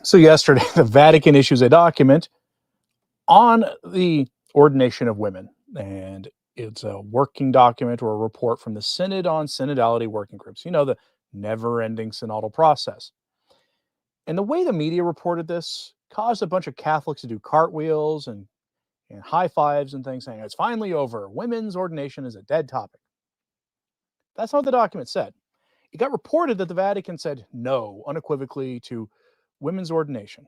So yesterday, the Vatican issues a document on the ordination of women, and it's a working document or a report from the Synod on Synodality Working Groups. You know, the never-ending synodal process. And the way the media reported this caused a bunch of Catholics to do cartwheels and high fives and things, saying it's finally over. Women's ordination is a dead topic. That's not what the document said. It got reported that the Vatican said no unequivocally to women's ordination.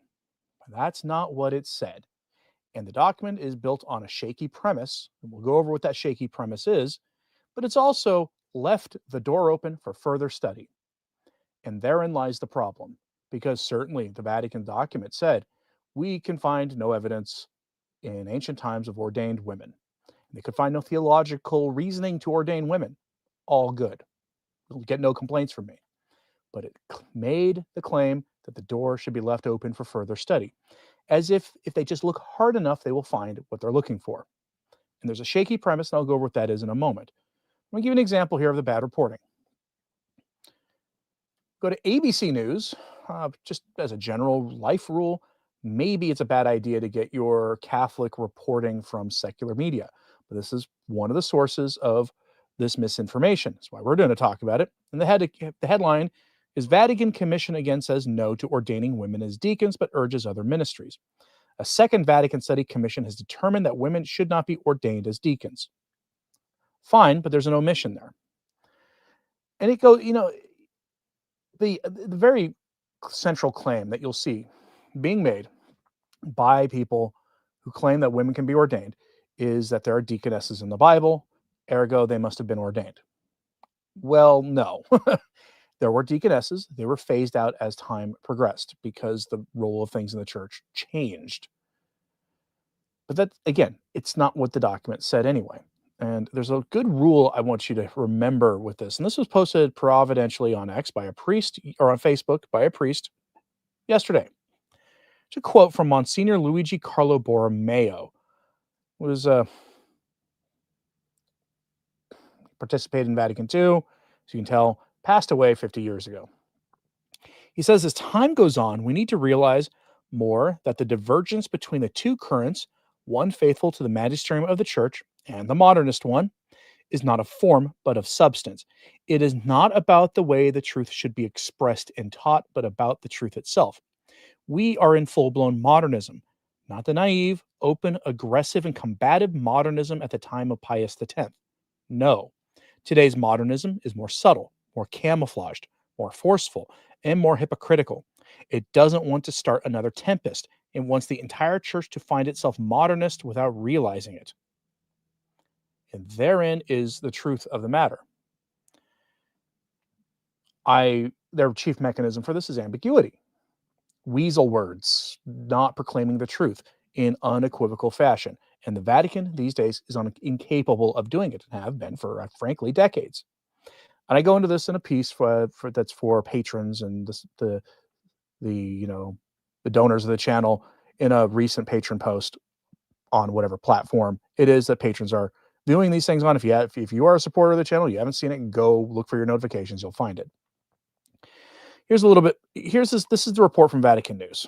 That's not what it said. And the document is built on a shaky premise, and we'll go over what that shaky premise is, but it's also left the door open for further study. And therein lies the problem, because certainly the Vatican document said we can find no evidence in ancient times of ordained women. They could find no theological reasoning to ordain women. All good. You'll get no complaints from me. But it made the claim that the door should be left open for further study, as if they just look hard enough, they will find what they're looking for. And there's a shaky premise, and I'll go over what that is in a moment. I'm going to give you an example here of the bad reporting. Go to ABC News, just as a general life rule, maybe it's a bad idea to get your Catholic reporting from secular media. But this is one of the sources of this misinformation. That's why we're going to talk about it. And the headline is Vatican Commission again says no to ordaining women as deacons, but urges other ministries. A second Vatican Study Commission has determined that women should not be ordained as deacons. Fine, but there's an omission there. And it goes, the very central claim that you'll see being made by people who claim that women can be ordained is that there are deaconesses in the Bible, ergo they must have been ordained. Well, no. There were deaconesses. They were phased out as time progressed because the role of things in the church changed. But that, again, it's not what the document said anyway. And there's a good rule I want you to remember with this. And this was posted providentially on X by a priest, or on Facebook by a priest yesterday. It's a quote from Monsignor Luigi Carlo Borromeo, who was participated in Vatican II, as you can tell, passed away 50 years ago. He says, as time goes on, we need to realize more that the divergence between the two currents, one faithful to the magisterium of the church and the modernist one, is not of form, but of substance. It is not about the way the truth should be expressed and taught, but about the truth itself. We are in full-blown modernism, not the naive, open, aggressive, and combative modernism at the time of Pius X. No. Today's modernism is more subtle, more camouflaged, more forceful, and more hypocritical. It doesn't want to start another tempest. It wants the entire church to find itself modernist without realizing it. And therein is the truth of the matter. Their chief mechanism for this is ambiguity. Weasel words, not proclaiming the truth in unequivocal fashion. And the Vatican these days is incapable of doing it, and have been for, frankly, decades. And I go into this in a piece that's for patrons and the donors of the channel in a recent patron post on whatever platform it is that patrons are viewing these things on. If you are a supporter of the channel, you haven't seen it, go look for your notifications, you'll find it. Here's a little bit. This is the report from Vatican News.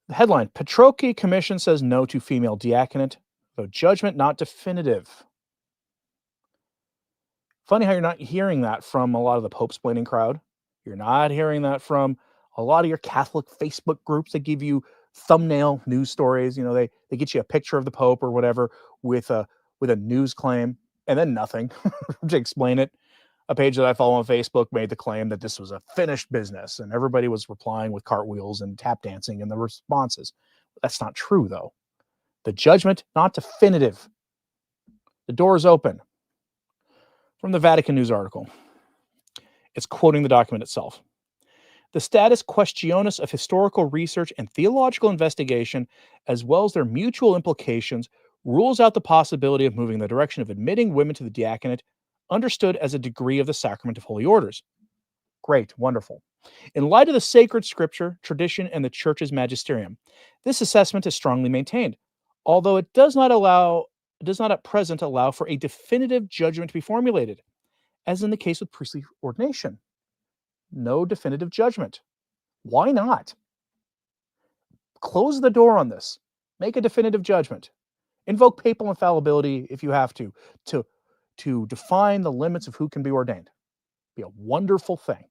The headline, Petrocchi Commission says no to female diaconate, though judgment not definitive. Funny how you're not hearing that from a lot of the Pope-splaining crowd. You're not hearing that from a lot of your Catholic Facebook groups that give you thumbnail news stories. They get you a picture of the Pope or whatever with a news claim and then nothing to explain it. A page that I follow on Facebook made the claim that this was a finished business, and everybody was replying with cartwheels and tap dancing in the responses. That's not true, though. The judgment, not definitive. The door is open. From the Vatican News article. It's quoting the document itself. The status questionis of historical research and theological investigation, as well as their mutual implications, rules out the possibility of moving in the direction of admitting women to the diaconate, understood as a degree of the sacrament of holy orders. Great, wonderful. In light of the sacred scripture, tradition, and the church's magisterium, this assessment is strongly maintained, although it does not at present allow for a definitive judgment to be formulated, as in the case with priestly ordination. no definitive judgment. Why not? Close the door on this. Make a definitive judgment. Invoke papal infallibility if you have to define the limits of who can be ordained. Be a wonderful thing.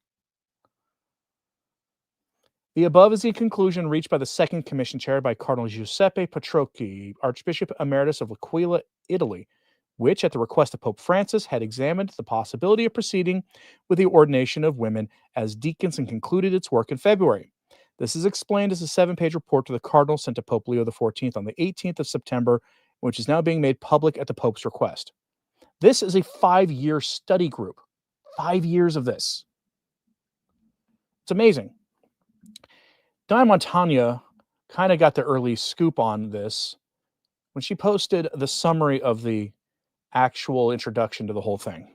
The above is the conclusion reached by the Second Commission chaired by Cardinal Giuseppe Petrocchi, Archbishop Emeritus of L'Aquila, Italy, which, at the request of Pope Francis, had examined the possibility of proceeding with the ordination of women as deacons and concluded its work in February. This is explained as a 7-page report to the Cardinal sent to Pope Leo XIV on the 18th of September, which is now being made public at the Pope's request. This is a 5-year study group. 5 years of this. It's amazing. Diane Montagna kind of got the early scoop on this when she posted the summary of the actual introduction to the whole thing.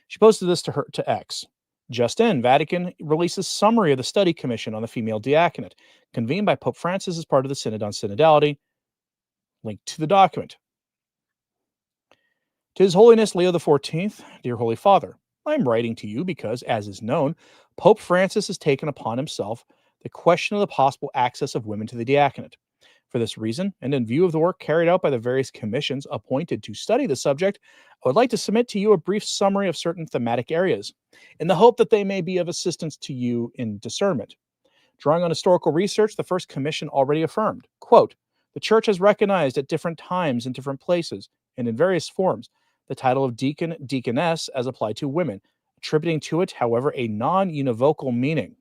She posted this to X. Just in, Vatican releases summary of the study commission on the female diaconate, convened by Pope Francis as part of the Synod on Synodality. Link to the document. To His Holiness Leo XIV, Dear Holy Father, I am writing to you because, as is known, Pope Francis has taken upon himself the question of the possible access of women to the diaconate. For this reason, and in view of the work carried out by the various commissions appointed to study the subject, I would like to submit to you a brief summary of certain thematic areas, in the hope that they may be of assistance to you in discernment. Drawing on historical research, the first commission already affirmed, quote, the Church has recognized at different times in different places, and in various forms, the title of deacon, deaconess as applied to women, attributing to it, however, a non-univocal meaning.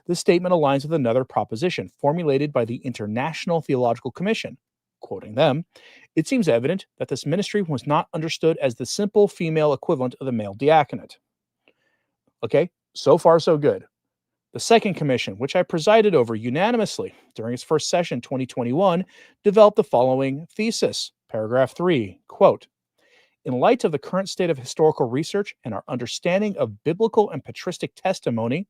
This statement aligns with another proposition formulated by the International Theological Commission. Quoting them, it seems evident that this ministry was not understood as the simple female equivalent of the male diaconate. Okay, so far so good. The Second Commission, which I presided over unanimously during its first session 2021, developed the following thesis, paragraph 3, quote, in light of the current state of historical research and our understanding of biblical and patristic testimony,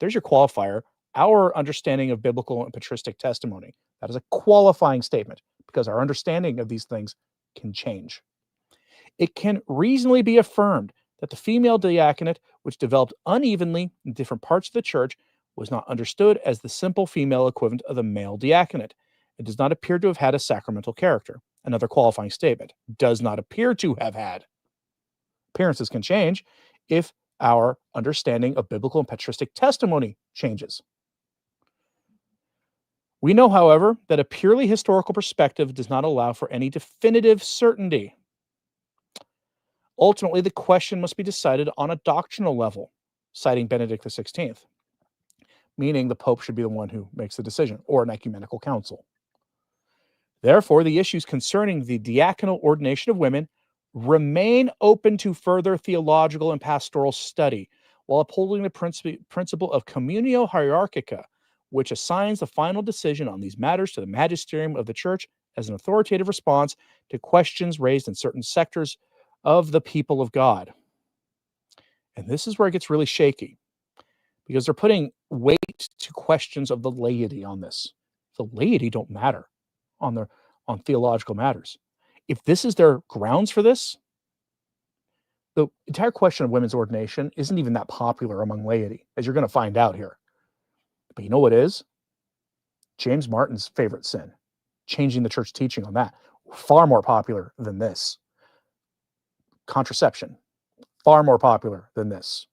there's your qualifier, our understanding of biblical and patristic testimony. That is a qualifying statement because our understanding of these things can change. It can reasonably be affirmed that the female diaconate, which developed unevenly in different parts of the Church, was not understood as the simple female equivalent of the male diaconate. It does not appear to have had a sacramental character. Another qualifying statement, does not appear to have had. Appearances can change if our understanding of biblical and patristic testimony changes. We know, however, that a purely historical perspective does not allow for any definitive certainty. Ultimately, the question must be decided on a doctrinal level, citing Benedict XVI, meaning the Pope should be the one who makes the decision, or an ecumenical council. Therefore, the issues concerning the diaconal ordination of women remain open to further theological and pastoral study, while upholding the principle of communio hierarchica, which assigns the final decision on these matters to the magisterium of the Church as an authoritative response to questions raised in certain sectors of the people of God. And this is where it gets really shaky, because they're putting weight to questions of the laity on this. The laity don't matter on theological matters. If this is their grounds for this, the entire question of women's ordination isn't even that popular among laity, as you're going to find out here. But you know what is? James Martin's favorite sin, changing the church teaching on that, far more popular than this. Contraception, far more popular than this.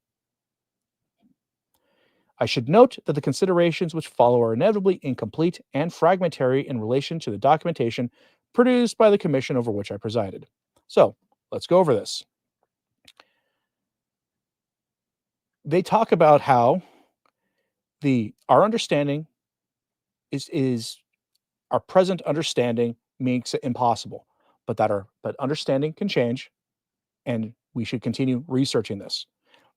I should note that the considerations which follow are inevitably incomplete and fragmentary in relation to the documentation produced by the commission over which I presided. So, let's go over this. They talk about how our understanding is our present understanding makes it impossible, but understanding can change, and we should continue researching this.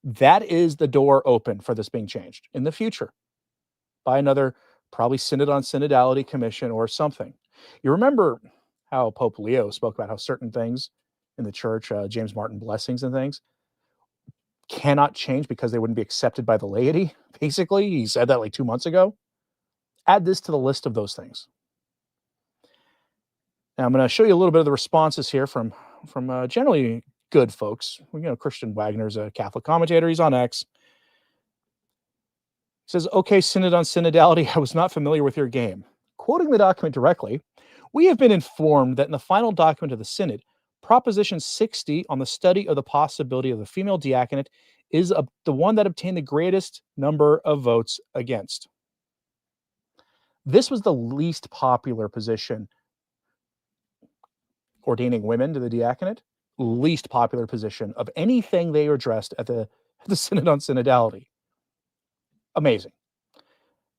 That is the door open for this being changed in the future by another probably Synod on Synodality Commission or something. You remember how Pope Leo spoke about how certain things in the church, James Martin blessings and things, cannot change because they wouldn't be accepted by the laity. Basically, he said that like 2 months ago. Add this to the list of those things. Now, I'm going to show you a little bit of the responses here from generally good folks. Christian Wagner's a Catholic commentator. He's on X. says, okay, Synod on Synodality, I was not familiar with your game. Quoting the document directly, we have been informed that in the final document of the Synod, Proposition 60 on the study of the possibility of the female diaconate is the one that obtained the greatest number of votes against. This was the least popular position, ordaining women to the diaconate, least popular position of anything they addressed at the Synod on Synodality. Amazing.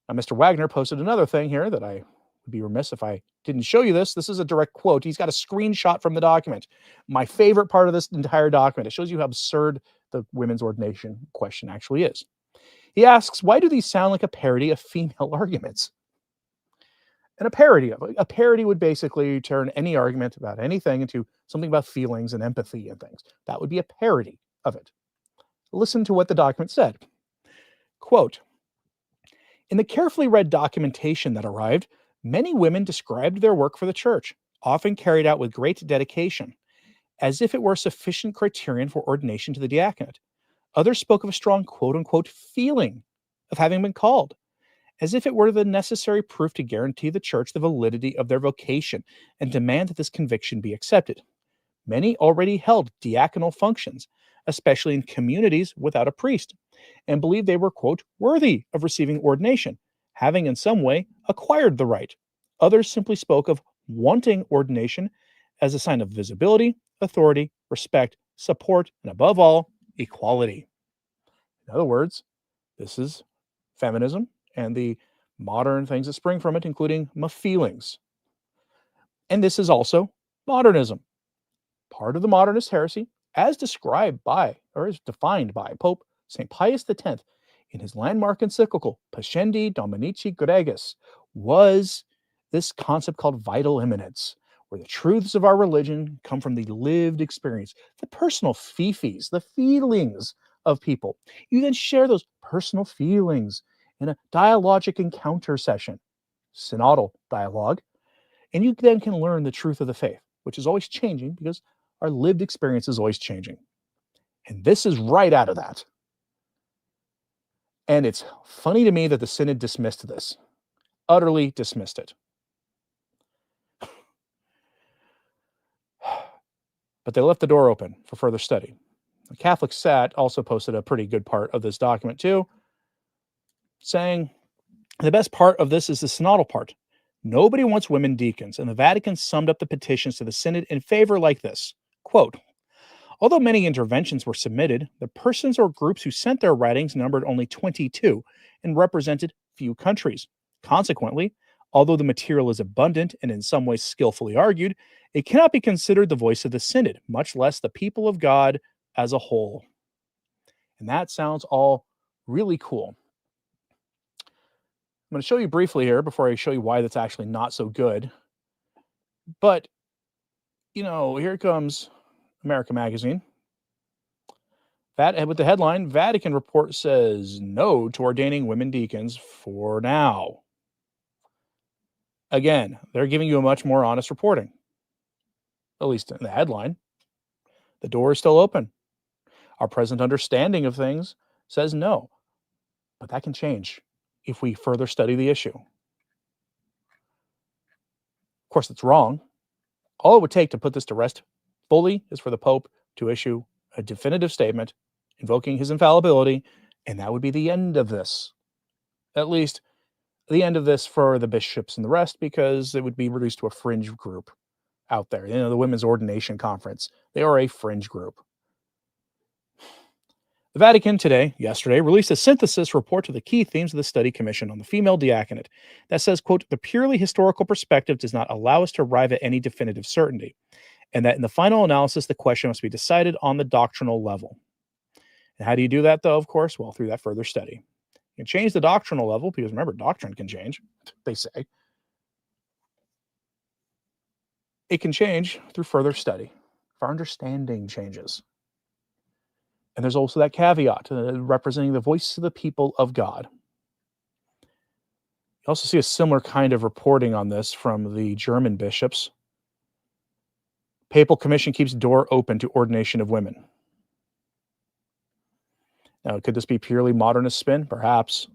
Now, Mr. Wagner posted another thing here that I would be remiss if I didn't show you this. This is a direct quote. He's got a screenshot from the document. My favorite part of this entire document. It shows you how absurd the women's ordination question actually is. He asks, why do these sound like a parody of female arguments? And a parody would basically turn any argument about anything into something about feelings and empathy and things. That would be a parody of it. Listen to what the document said. Quote, in the carefully read documentation that arrived, many women described their work for the church, often carried out with great dedication, as if it were a sufficient criterion for ordination to the diaconate. Others spoke of a strong quote-unquote feeling of having been called, as if it were the necessary proof to guarantee the church the validity of their vocation and demand that this conviction be accepted. Many already held diaconal functions, especially in communities without a priest, and believed they were, quote, worthy of receiving ordination, having in some way acquired the right. Others simply spoke of wanting ordination as a sign of visibility, authority, respect, support, and above all, equality. In other words, this is feminism and the modern things that spring from it, including my feelings. And this is also modernism, part of the modernist heresy, as described by, or as defined by Pope St. Pius X in his landmark encyclical, Pascendi Dominici Gregis, was this concept called vital immanence, where the truths of our religion come from the lived experience, the personal fifis, the feelings of people. You then share those personal feelings in a dialogic encounter session, synodal dialogue, and you then can learn the truth of the faith, which is always changing because our lived experience is always changing. And this is right out of that. And it's funny to me that the Synod dismissed this, utterly dismissed it. But they left the door open for further study. The Catholic Sat also posted a pretty good part of this document too, saying the best part of this is the synodal part. Nobody wants women deacons, and the Vatican summed up the petitions to the Synod in favor like this, quote, although many interventions were submitted, the persons or groups who sent their writings numbered only 22 and represented few countries. Consequently, although the material is abundant and in some ways skillfully argued, it cannot be considered the voice of the Synod, much less the people of God as a whole. And that sounds all really cool. I'm going to show you briefly here before I show you why that's actually not so good. But, here comes America Magazine. With the headline, Vatican report says no to ordaining women deacons for now. Again, they're giving you a much more honest reporting, at least in the headline. The door is still open. Our present understanding of things says no, but that can change if we further study the issue. Of course, it's wrong. All it would take to put this to rest fully is for the Pope to issue a definitive statement invoking his infallibility, and that would be the end of this. At least the end of this for the bishops and the rest, because it would be reduced to a fringe group out there. The Women's Ordination Conference, they are a fringe group. The Vatican yesterday, released a synthesis report to the key themes of the study commission on the female diaconate that says, quote, the purely historical perspective does not allow us to arrive at any definitive certainty, and that in the final analysis, the question must be decided on the doctrinal level. And how do you do that, though, of course? Well, through that further study. You can change the doctrinal level, because remember, doctrine can change, they say. It can change through further study. If our understanding changes. And there's also that caveat, representing the voice of the people of God. You also see a similar kind of reporting on this from the German bishops. Papal Commission keeps door open to ordination of women. Now, could this be purely modernist spin? Perhaps.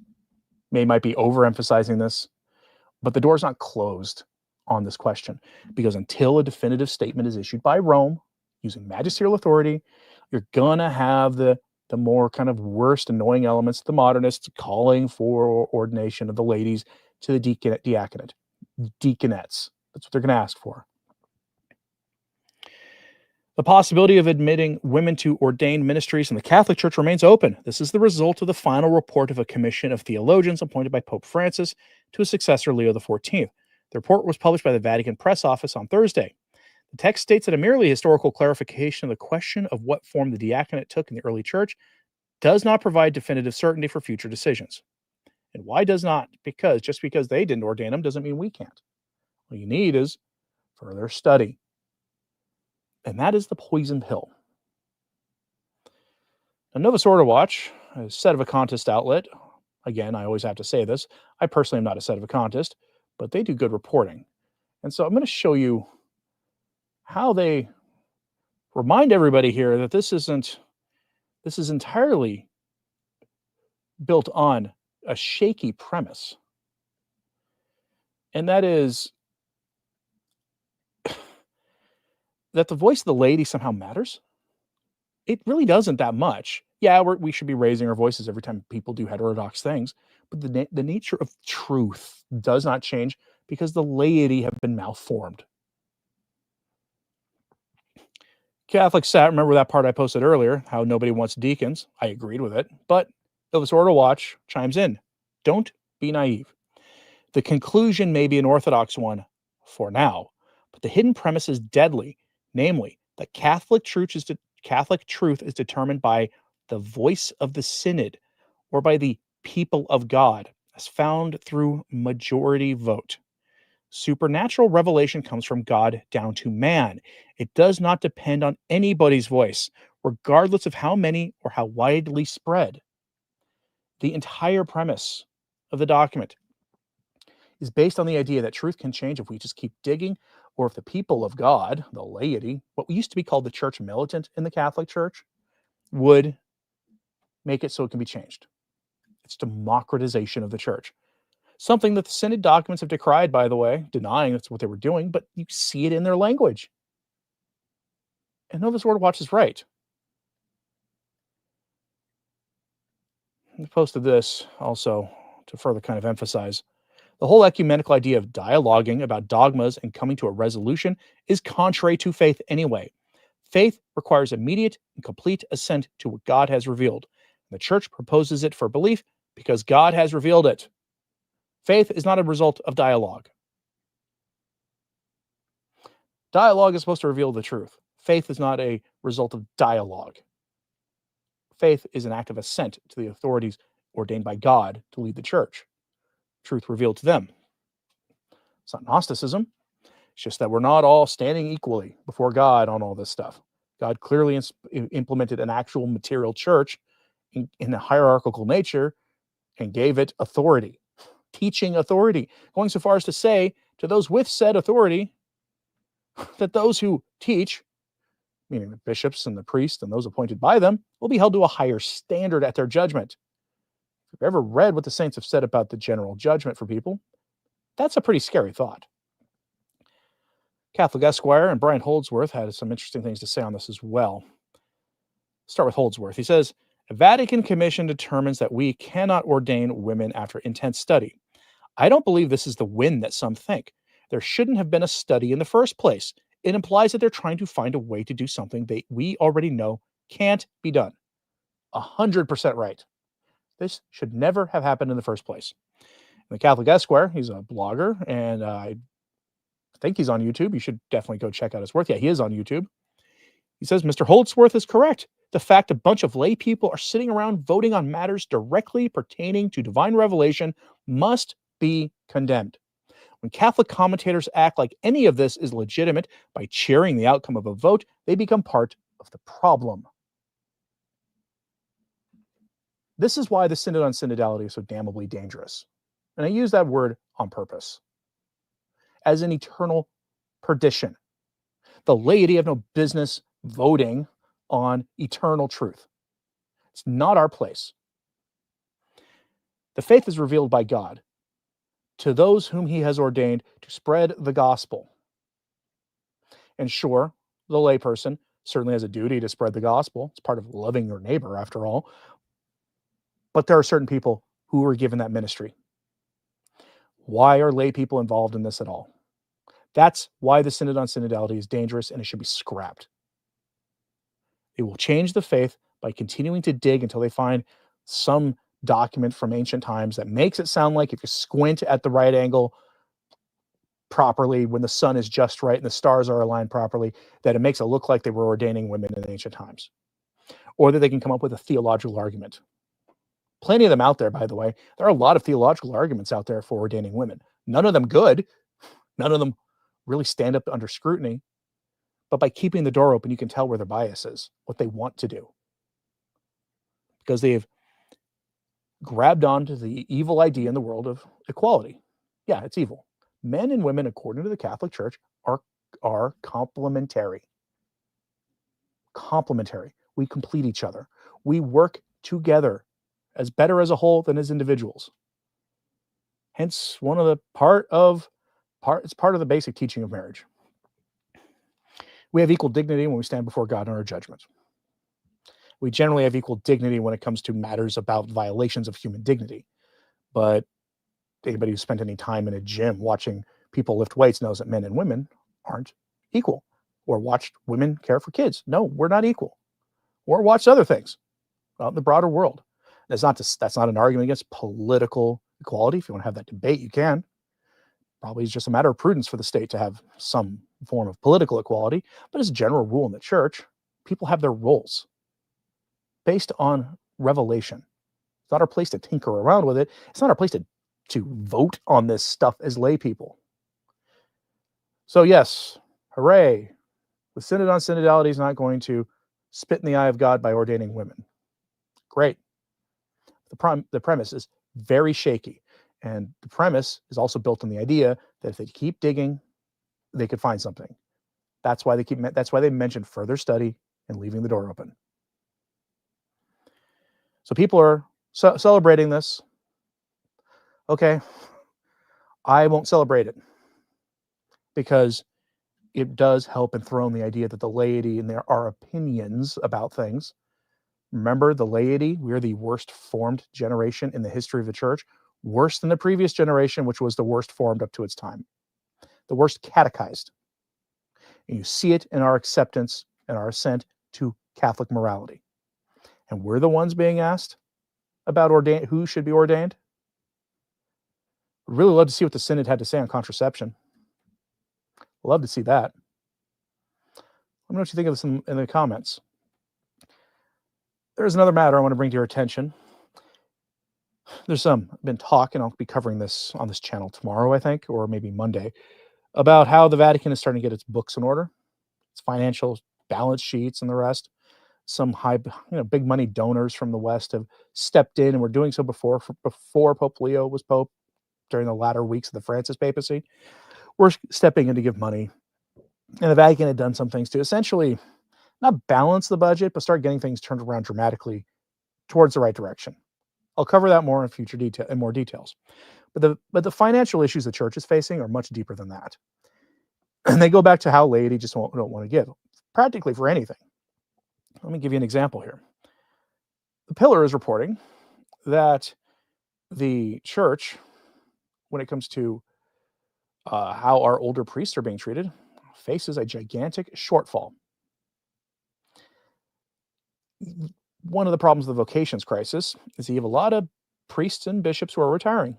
might be overemphasizing this, but the door's not closed on this question, because until a definitive statement is issued by Rome using magisterial authority, you're gonna have the more kind of worst annoying elements of the modernists calling for ordination of the ladies to the diaconate, deaconettes. That's what they're going to ask for. The possibility of admitting women to ordained ministries in the Catholic Church remains open. This is the result of the final report of a commission of theologians appointed by Pope Francis to his successor, Leo XIV. The report was published by the Vatican press office on Thursday. The text states that a merely historical clarification of the question of what form the diaconate took in the early church does not provide definitive certainty for future decisions. And why does not? Because just because they didn't ordain them doesn't mean we can't. What you need is further study. And that is the poison pill. Now, Novus Ordo Watch, a sedevacantist outlet, again, I always have to say this, I personally am not a sedevacantist, but they do good reporting. And so I'm going to show you how they remind everybody here that this is entirely built on a shaky premise. And that is that the voice of the laity somehow matters. It really doesn't that much. Yeah, we should be raising our voices every time people do heterodox things, but the nature of truth does not change because the laity have been malformed. Catholics sat, remember that part I posted earlier, how nobody wants deacons? I agreed with it, but Novus Ordo Watch chimes in. Don't be naive. The conclusion may be an orthodox one for now, but the hidden premise is deadly, namely, that Catholic truth is determined by the voice of the synod or by the people of God, as found through majority vote. Supernatural revelation comes from God down to man. It does not depend on anybody's voice, regardless of how many or how widely spread. The entire premise of the document is based on the idea that truth can change if we just keep digging, or if the people of God, the laity, what used to be called the church militant in the Catholic Church, would make it so it can be changed. It's democratization of the church. Something that the Synod documents have decried, by the way, denying that's what they were doing, but you see it in their language. And Novus Ordo Watch is right. I posted this also to further kind of emphasize. The whole ecumenical idea of dialoguing about dogmas and coming to a resolution is contrary to faith anyway. Faith requires immediate and complete assent to what God has revealed. The church proposes it for belief because God has revealed it. Faith is not a result of dialogue. Dialogue is supposed to reveal the truth. Faith is not a result of dialogue. Faith is an act of assent to the authorities ordained by God to lead the church. Truth revealed to them. It's not Gnosticism. It's just that we're not all standing equally before God on all this stuff. God clearly implemented an actual material church in a hierarchical nature and gave it authority, teaching authority, going so far as to say to those with said authority that those who teach, meaning the bishops and the priests and those appointed by them, will be held to a higher standard at their judgment. If you've ever read what the saints have said about the general judgment for people, that's a pretty scary thought. Catholic Esquire and Brian Holdsworth had some interesting things to say on this as well. Start with Holdsworth. He says, a Vatican Commission determines that we cannot ordain women after intense study. I don't believe this is the win that some think. There shouldn't have been a study in the first place. It implies that they're trying to find a way to do something we already know can't be done. 100% right. This should never have happened in the first place. And the Catholic Esquire, he's a blogger, and I think he's on YouTube. You should definitely go check out his work. Yeah, he is on YouTube. He says, Mr. Holdsworth is correct. The fact a bunch of lay people are sitting around voting on matters directly pertaining to divine revelation must be condemned. When Catholic commentators act like any of this is legitimate by cheering the outcome of a vote, they become part of the problem. This is why the Synod on Synodality is so damnably dangerous. And I use that word on purpose. As an eternal perdition. The laity have no business voting on eternal truth. It's not our place. The faith is revealed by God to those whom he has ordained to spread the gospel. And sure, the layperson certainly has a duty to spread the gospel. It's part of loving your neighbor, after all. But there are certain people who are given that ministry. Why are lay people involved in this at all? That's why the Synod on Synodality is dangerous and it should be scrapped. It will change the faith by continuing to dig until they find some document from ancient times that makes it sound like if you squint at the right angle properly, when the sun is just right and the stars are aligned properly, that it makes it look like they were ordaining women in ancient times. Or that they can come up with a theological argument. Plenty of them out there, by the way. There are a lot of theological arguments out there for ordaining women. None of them good. None of them really stand up under scrutiny. But by keeping the door open, you can tell where their bias is, what they want to do. Because they've grabbed onto the evil idea in the world of equality. Yeah, it's evil. Men and women, according to the Catholic Church, are complementary. Complementary. We complete each other. We work together as better as a whole than as individuals. Hence, it's part of the basic teaching of marriage. We have equal dignity when we stand before God in our judgment. We generally have equal dignity when it comes to matters about violations of human dignity. But anybody who's spent any time in a gym watching people lift weights knows that men and women aren't equal. Or watched women care for kids. No, we're not equal. Or watched other things out in the broader world. That's not an argument against political equality. If you want to have that debate, you can. Probably it's just a matter of prudence for the state to have some form of political equality. But as a general rule in the church, people have their roles based on revelation. It's not our place to tinker around with it. It's not our place to vote on this stuff as lay people. So yes, hooray. The Synod on Synodality is not going to spit in the eye of God by ordaining women. Great. The premise is very shaky. And the premise is also built on the idea that if they keep digging, they could find something. That's why they mention further study and leaving the door open. So people are celebrating this. Okay, I won't celebrate it because it does help enthrone the idea that the laity and there are opinions about things. Remember, the laity, we're the worst formed generation in the history of the church, worse than the previous generation, which was the worst formed up to its time, the worst catechized. And you see it in our acceptance and our assent to Catholic morality. And we're the ones being asked about who should be ordained. Really love to see what the Synod had to say on contraception. Love to see that. Let me know what you think of this in the comments. There's another matter I want to bring to your attention. There's been talk, and I'll be covering this on this channel tomorrow, I think, or maybe Monday, about how the Vatican is starting to get its books in order, its financial balance sheets and the rest. Some big money donors from the West have stepped in and were doing so before Pope Leo was Pope, during the latter weeks of the Francis papacy. We're stepping in to give money. And the Vatican had done some things to essentially not balance the budget, but start getting things turned around dramatically towards the right direction. I'll cover that more in more details. But the financial issues the church is facing are much deeper than that. And they go back to how laity just don't want to give, practically for anything. Let me give you an example here. The Pillar is reporting that the church, when it comes to how our older priests are being treated, faces a gigantic shortfall. One of the problems of the vocations crisis is you have a lot of priests and bishops who are retiring.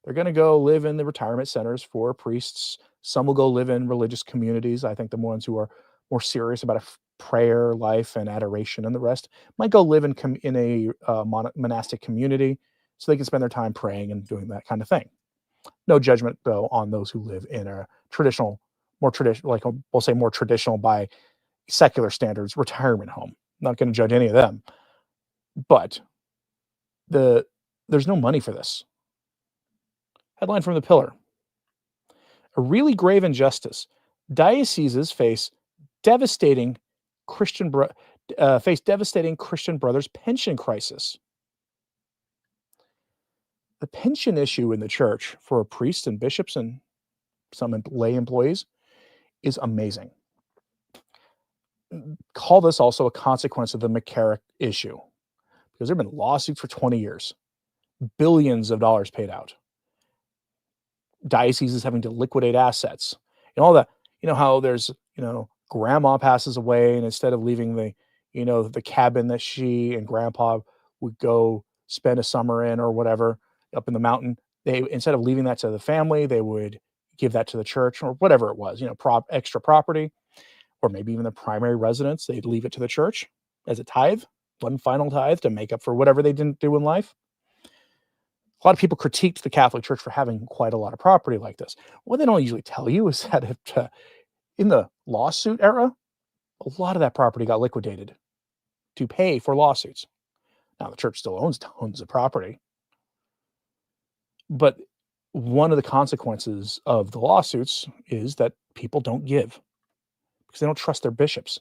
They're going to go live in the retirement centers for priests. Some will go live in religious communities. I think the ones who are more serious about a prayer life and adoration and the rest might go live in a monastic community so they can spend their time praying and doing that kind of thing. No judgment, though, on those who live in a more traditional by secular standards retirement home. Not going to judge any of them. But there's no money for this. Headline from the Pillar. A really grave injustice. Dioceses face devastating Christian brothers' pension crisis. The pension issue in the church for priests and bishops and some lay employees is amazing. Call this also a consequence of the McCarrick issue, because there have been lawsuits for 20 years, billions of dollars paid out. Dioceses having to liquidate assets and all that. You know how there's, grandma passes away, and instead of leaving the cabin that she and grandpa would go spend a summer in or whatever up in the mountain, they, instead of leaving that to the family, they would give that to the church or whatever it was, extra property, or maybe even the primary residence, they'd leave it to the church as a tithe, one final tithe to make up for whatever they didn't do in life. A lot of people critiqued the Catholic Church for having quite a lot of property like this. What they don't usually tell you is that in the lawsuit era, a lot of that property got liquidated to pay for lawsuits. Now, the church still owns tons of property, but one of the consequences of the lawsuits is that people don't give because they don't trust their bishops.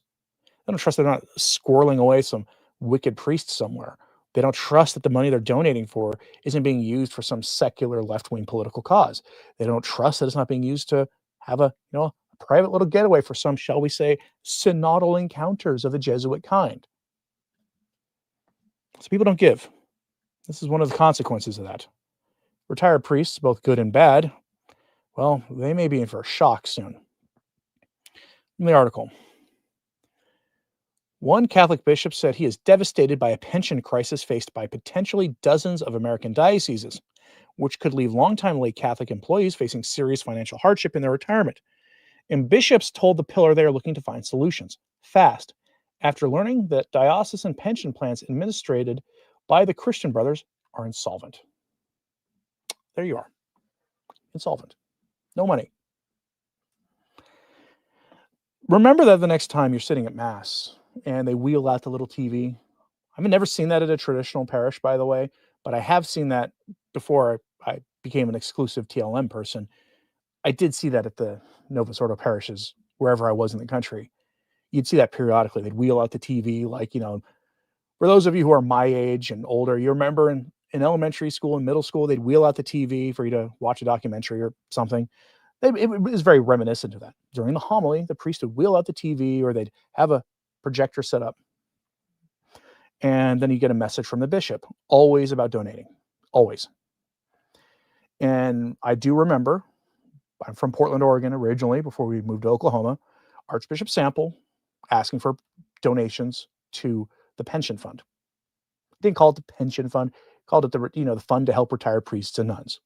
They don't trust they're not squirreling away some wicked priest somewhere. They don't trust that the money they're donating for isn't being used for some secular left-wing political cause. They don't trust that it's not being used to have a private little getaway for some, shall we say, synodal encounters of the Jesuit kind. So people don't give. This is one of the consequences of that. Retired priests, both good and bad, well, they may be in for a shock soon. In the article, one Catholic bishop said he is devastated by a pension crisis faced by potentially dozens of American dioceses, which could leave longtime lay Catholic employees facing serious financial hardship in their retirement. And bishops told the Pillar they are looking to find solutions fast after learning that diocesan pension plans administered by the Christian Brothers are insolvent. There you are. Insolvent. No money. Remember that the next time you're sitting at Mass and they wheel out the little TV. I've never seen that at a traditional parish, by the way, but I have seen that before I became an exclusive TLM person. I did see that at the Novus Ordo parishes, wherever I was in the country. You'd see that periodically. They'd wheel out the TV, for those of you who are my age and older, you remember in elementary school and middle school, they'd wheel out the TV for you to watch a documentary or something. It was very reminiscent of that. During the homily, the priest would wheel out the TV, or they'd have a projector set up. And then you get a message from the bishop, always about donating, always. And I do remember, I'm from Portland, Oregon originally, before we moved to Oklahoma, Archbishop Sample asking for donations to the pension fund. Didn't call it the pension fund, called it the fund to help retired priests and nuns.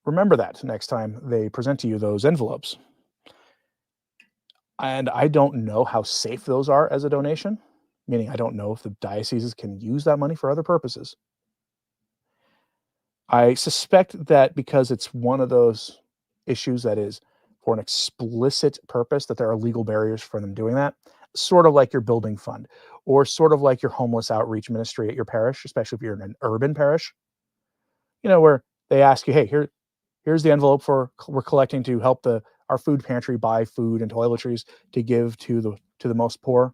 Remember that next time they present to you those envelopes. And I don't know how safe those are as a donation, meaning I don't know if the dioceses can use that money for other purposes. I suspect that because it's one of those issues that is for an explicit purpose, that there are legal barriers for them doing that, sort of like your building fund, or sort of like your homeless outreach ministry at your parish, especially if you're in an urban parish, where they ask you, hey, here's the envelope we're collecting to help our food pantry buy food and toiletries to give to the most poor.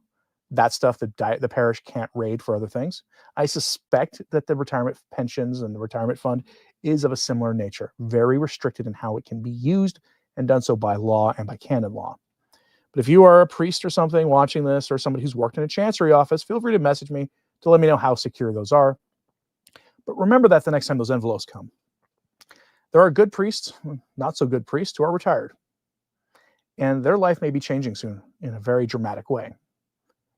That stuff the parish can't raid for other things. I suspect that the retirement pensions and the retirement fund is of a similar nature, very restricted in how it can be used and done so by law and by canon law. But if you are a priest or something watching this, or somebody who's worked in a chancery office, feel free to message me to let me know how secure those are. But remember that the next time those envelopes come. There are good priests, not so good priests, who are retired. And their life may be changing soon in a very dramatic way.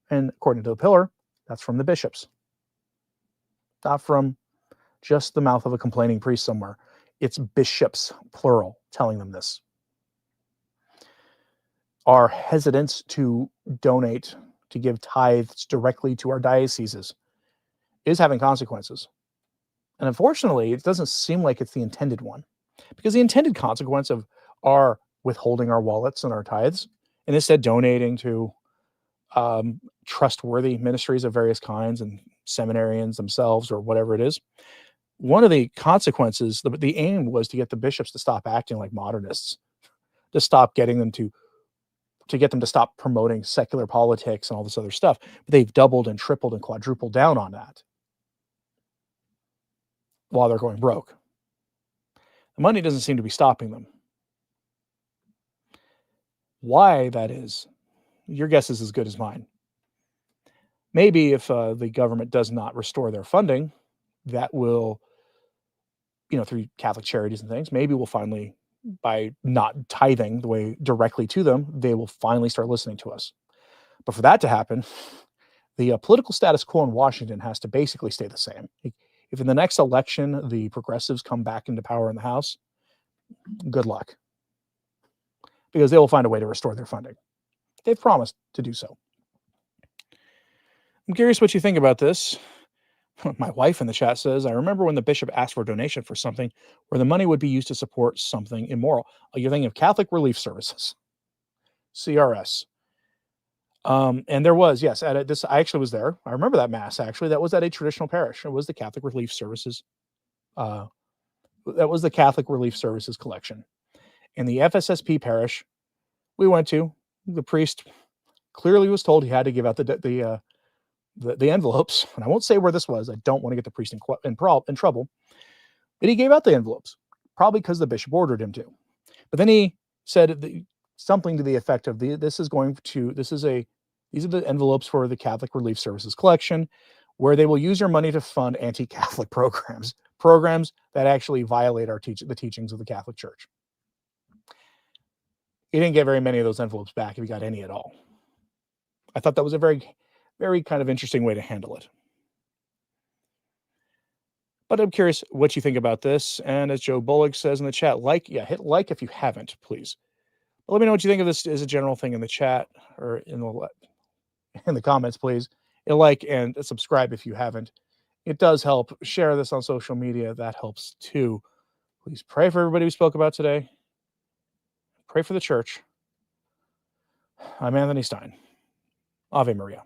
And according to the Pillar, that's from the bishops, not from just the mouth of a complaining priest somewhere. It's bishops, plural, telling them this. Our hesitance to donate, to give tithes directly to our dioceses is having consequences. And unfortunately, it doesn't seem like it's the intended one, because the intended consequence of our withholding our wallets and our tithes, and instead donating to trustworthy ministries of various kinds and seminarians themselves or whatever it is. One of the consequences, the aim was to get the bishops to stop acting like modernists, to stop getting them to get them to stop promoting secular politics and all this other stuff. But they've doubled and tripled and quadrupled down on that. while they're going broke. The money doesn't seem to be stopping them. Why that is, your guess is as good as mine. Maybe if the government does not restore their funding, that will, through Catholic charities and things, maybe we'll finally, by not tithing the way directly to them, they will finally start listening to us. But for that to happen, the political status quo in Washington has to basically stay the same. If in the next election the progressives come back into power in the House, good luck. Because they will find a way to restore their funding. They've promised to do so. I'm curious what you think about this. My wife in the chat says, I remember when the bishop asked for a donation for something where the money would be used to support something immoral. You're thinking of Catholic Relief Services, CRS. And there was, yes, I actually was there. I remember that mass, actually. That was at a traditional parish. It was the Catholic Relief Services. That was the Catholic Relief Services collection. In the FSSP parish we went to, the priest clearly was told he had to give out the envelopes. And I won't say where this was. I don't want to get the priest in trouble. But he gave out the envelopes, probably because the bishop ordered him to. But then he said something to the effect of, these are the envelopes for the Catholic Relief Services collection, where they will use your money to fund anti-Catholic programs that actually violate the teachings of the Catholic Church. He didn't get very many of those envelopes back, if he got any at all. I thought that was a very, very kind of interesting way to handle it. But I'm curious what you think about this. And as Joe Bullock says in the chat, hit like if you haven't, please. But let me know what you think of this as a general thing in the chat or in the comments, please. Like and subscribe if you haven't. It does help. Share this on social media. That helps too. Please pray for everybody we spoke about today. Pray for the church. I'm Anthony Stine. Ave Maria.